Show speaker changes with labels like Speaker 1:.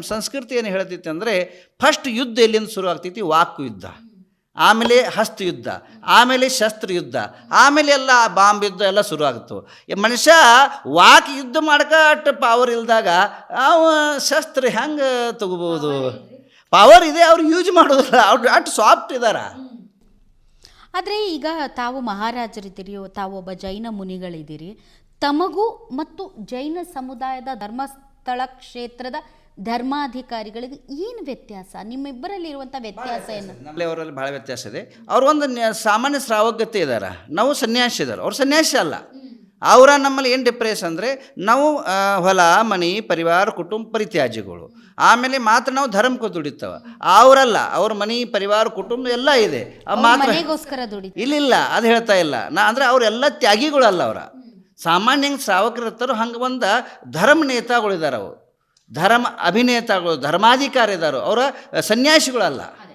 Speaker 1: ಸಂಸ್ಕೃತಿ ಏನು ಹೇಳ್ತೈತಿ ಅಂದರೆ ಫಸ್ಟ್ ಯುದ್ಧ ಎಲ್ಲಿಂದ ಶುರು ಆಗ್ತೈತಿ? ವಾಕು ಯುದ್ಧ, ಆಮೇಲೆ ಹಸ್ತ ಯುದ್ಧ, ಆಮೇಲೆ ಶಸ್ತ್ರ ಯುದ್ಧ, ಆಮೇಲೆ ಎಲ್ಲ ಬಾಂಬ್ ಯುದ್ಧ ಎಲ್ಲ ಶುರು ಆಗ್ತವೆ. ಮನುಷ್ಯ ವಾಕ್ ಯುದ್ಧ ಮಾಡ್ಕ ಅಷ್ಟು ಪವರ್ ಇಲ್ದಾಗ ಅವ ಶಸ್ತ್ರ ಹೆಂಗೆ ತಗೋಬೋದು? ಪವರ್ ಇದೆ, ಅವ್ರು ಯೂಸ್ ಮಾಡೋದಿಲ್ಲ, ಅವ್ರು ಅಷ್ಟು ಸಾಫ್ಟ್ ಇದಾರ.
Speaker 2: ಆದರೆ ಈಗ ತಾವು ಮಹಾರಾಜರಿದ್ದೀರಿ, ತಾವು ಒಬ್ಬ ಜೈನ ಮುನಿಗಳಿದ್ದೀರಿ. ತಮಗೂ ಮತ್ತು ಜೈನ ಸಮುದಾಯದ ಧರ್ಮಸ್ಥಳ ಕ್ಷೇತ್ರದ ಧರ್ಮಾಧಿಕಾರಿಗಳಿಗೆ ಏನು ವ್ಯತ್ಯಾಸ? ನಿಮ್ಮಿಬ್ಬರಲ್ಲಿ ಇರುವಂಥ ವ್ಯತ್ಯಾಸ ಏನು?
Speaker 1: ನಮ್ಮಲ್ಲಿ ಅವರಲ್ಲಿ ಭಾಳ ವ್ಯತ್ಯಾಸ ಇದೆ. ಅವ್ರು ಒಂದು ಸಾಮಾನ್ಯ ಶ್ರಾವಕತೆ ಇದ್ದಾರೆ, ನಾವು ಸನ್ಯಾಸಿ ಇದ್ದಾರೆ. ಅವ್ರು ಸನ್ಯಾಸಿ ಅಲ್ಲ. ಅವರ ನಮ್ಮಲ್ಲಿ ಏನು ಡಿಫ್ರೆನ್ಸ್ ಅಂದರೆ, ನಾವು ಹೊಲ ಮನೆ ಪರಿವಾರ ಕುಟುಂಬ ಪರಿತ್ಯಾಜ್ಯಗಳು, ಆಮೇಲೆ ಮಾತ್ರ ನಾವು ಧರ್ಮಕ್ಕೆ ದುಡಿತವೆ. ಅವರಲ್ಲ, ಅವ್ರ ಮನೆ ಪರಿವಾರ ಕುಟುಂಬ ಎಲ್ಲ ಇದೆ, ಮಾತ್ರ
Speaker 2: ಮನೆಗೋಸ್ಕರ ದುಡಿ.
Speaker 1: ಇಲ್ಲ ಅದು ಹೇಳ್ತಾ ಇಲ್ಲ ನಾ. ಅಂದರೆ ಅವರೆಲ್ಲ ತ್ಯಾಗಿಗಳಲ್ಲ. ಅವರ ಸಾಮಾನ್ಯ ಹೆಂಗೆ ಶ್ರಾವಕರು ಇರ್ತಾರೋ ಹಂಗೆ ಒಂದು ಧರ್ಮ ನೇತಾಗಳಿದ್ದಾರೆ. ಅವು ಧರ್ಮ ಅಭಿನೇತಾಗಳು, ಧರ್ಮಾಧಿಕಾರಿ ಇದ್ದಾರೋ, ಅವರ ಸನ್ಯಾಸಿಗಳಲ್ಲ.